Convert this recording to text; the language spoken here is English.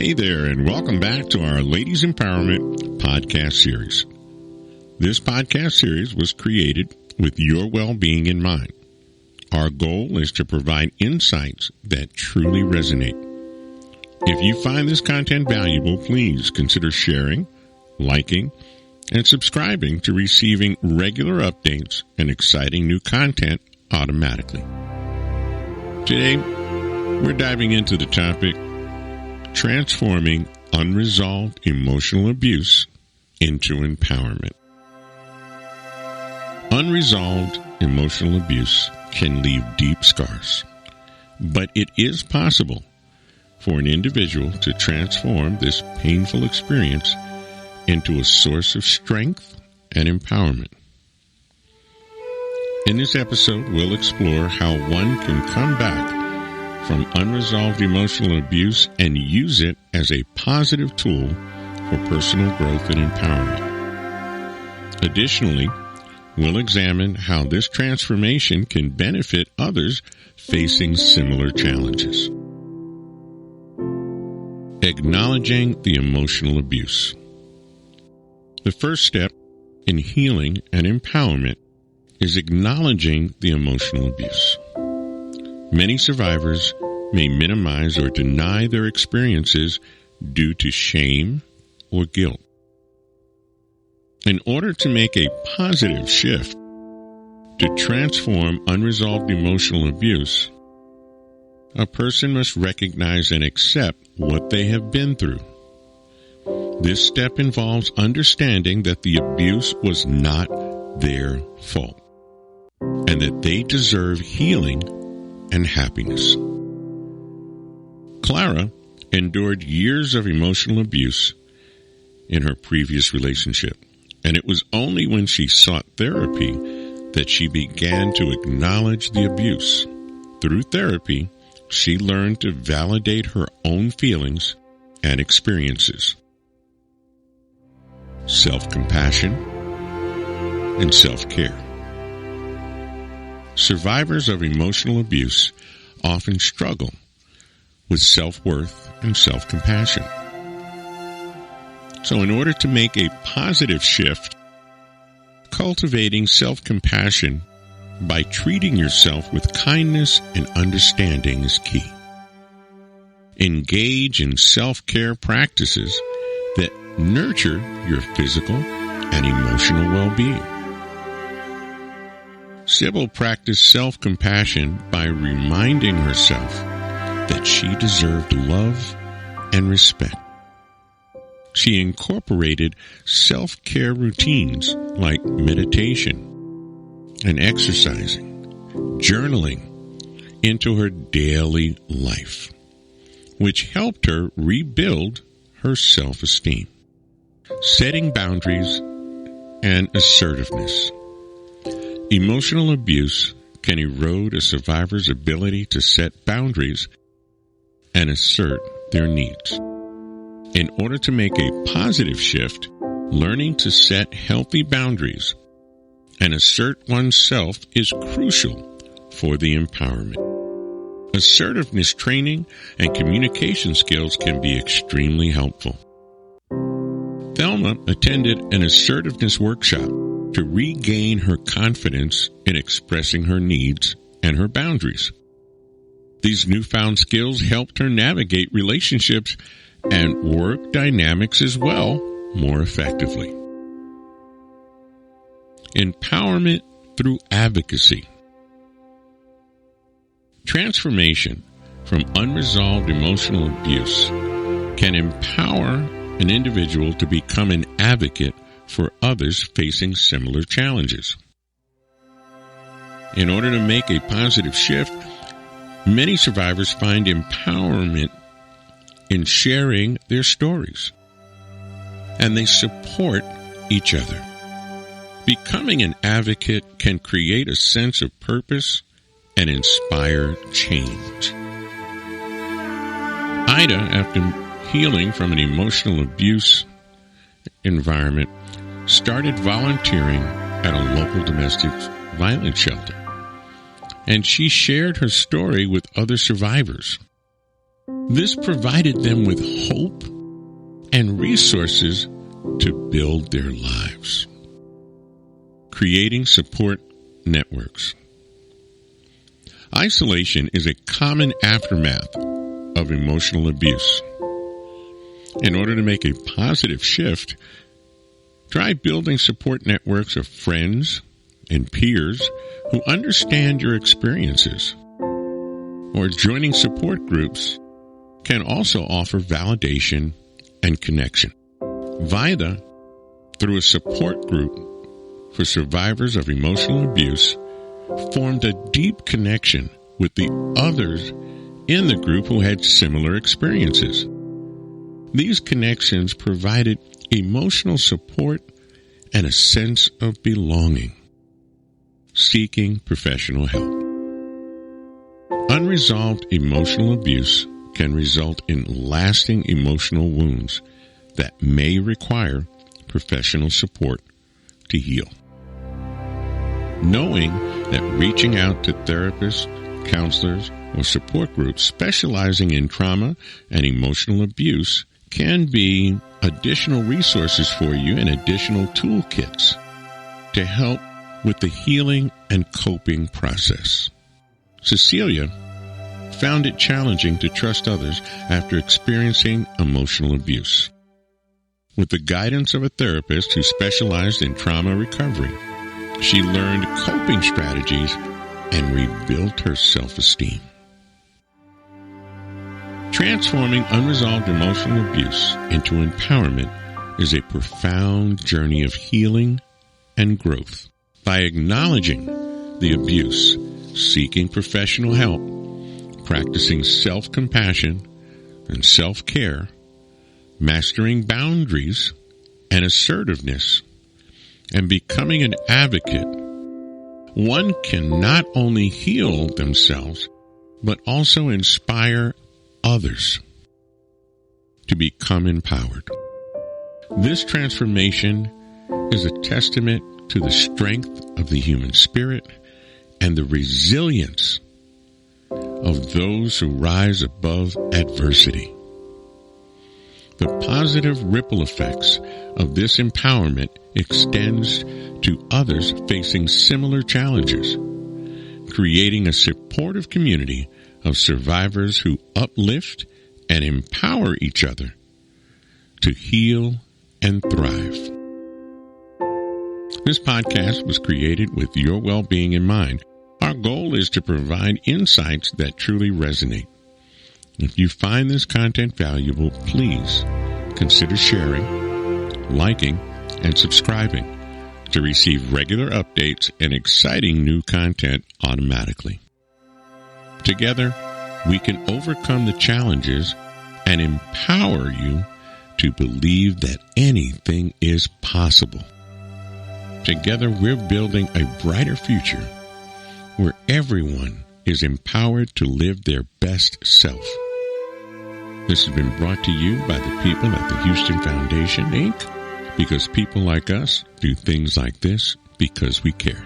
Hey there, and welcome back to our Ladies Empowerment podcast series. This podcast series was created with your well-being in mind. Our goal is to provide insights that truly resonate. If you find this content valuable, please consider sharing, liking, and subscribing to receiving regular updates and exciting new content automatically. Today, we're diving into the topic, transforming unresolved emotional abuse into empowerment. Unresolved emotional abuse can leave deep scars, but it is possible for an individual to transform this painful experience into a source of strength and empowerment. In this episode, we'll explore how one can come back from unresolved emotional abuse and use it as a positive tool for personal growth and empowerment. Additionally, we'll examine how this transformation can benefit others facing similar challenges. Acknowledging the emotional abuse. The first step in healing and empowerment is acknowledging the emotional abuse. Many survivors may minimize or deny their experiences due to shame or guilt. In order to make a positive shift to transform unresolved emotional abuse, a person must recognize and accept what they have been through. This step involves understanding that the abuse was not their fault and that they deserve healing and happiness. Clara endured years of emotional abuse in her previous relationship, and it was only when she sought therapy that she began to acknowledge the abuse. Through therapy, she learned to validate her own feelings and experiences. Self-compassion and self-care. Survivors of emotional abuse often struggle with self-worth and self-compassion. So in order to make a positive shift, cultivating self-compassion by treating yourself with kindness and understanding is key. Engage in self-care practices that nurture your physical and emotional well-being. Sybil practiced self-compassion by reminding herself that she deserved love and respect. She incorporated self-care routines like meditation and exercising, journaling into her daily life, which helped her rebuild her self-esteem. Setting boundaries and assertiveness. Emotional abuse can erode a survivor's ability to set boundaries and assert their needs. In order to make a positive shift, learning to set healthy boundaries and assert oneself is crucial for the empowerment. Assertiveness training and communication skills can be extremely helpful. Thelma attended an assertiveness workshop to regain her confidence in expressing her needs and her boundaries. These newfound skills helped her navigate relationships and work dynamics as well more effectively. Empowerment through advocacy. Transformation from unresolved emotional abuse can empower an individual to become an advocate for others facing similar challenges. In order to make a positive shift, many survivors find empowerment in sharing their stories, and they support each other. Becoming an advocate can create a sense of purpose and inspire change. Ida, after healing from an emotional abuse environment, started volunteering at a local domestic violence shelter, and she shared her story with other survivors. This provided them with hope and resources to build their lives. Creating support networks. Isolation is a common aftermath of emotional abuse. In order to make a positive shift, try building support networks of friends and peers who understand your experiences. Or joining support groups can also offer validation and connection. VIDA, through a support group for survivors of emotional abuse, formed a deep connection with the others in the group who had similar experiences. These connections provided emotional support and a sense of belonging. Seeking professional help. Unresolved emotional abuse can result in lasting emotional wounds that may require professional support to heal. Knowing that reaching out to therapists, counselors, or support groups specializing in trauma and emotional abuse can be additional resources for you and additional toolkits to help with the healing and coping process. Cecilia found it challenging to trust others after experiencing emotional abuse. With the guidance of a therapist who specialized in trauma recovery, she learned coping strategies and rebuilt her self-esteem. Transforming unresolved emotional abuse into empowerment is a profound journey of healing and growth. By acknowledging the abuse, seeking professional help, practicing self-compassion and self-care, mastering boundaries and assertiveness, and becoming an advocate, one can not only heal themselves, but also inspire others to become empowered. This transformation is a testament to the strength of the human spirit and the resilience of those who rise above adversity. The positive ripple effects of this empowerment extends to others facing similar challenges, creating a supportive community of survivors who uplift and empower each other to heal and thrive. This podcast was created with your well-being in mind. Our goal is to provide insights that truly resonate. If you find this content valuable, please consider sharing, liking, and subscribing to receive regular updates and exciting new content automatically. Together, we can overcome the challenges and empower you to believe that anything is possible. Together, we're building a brighter future where everyone is empowered to live their best self. This has been brought to you by the people at the Houston Foundation, Inc., because people like us do things like this because we care.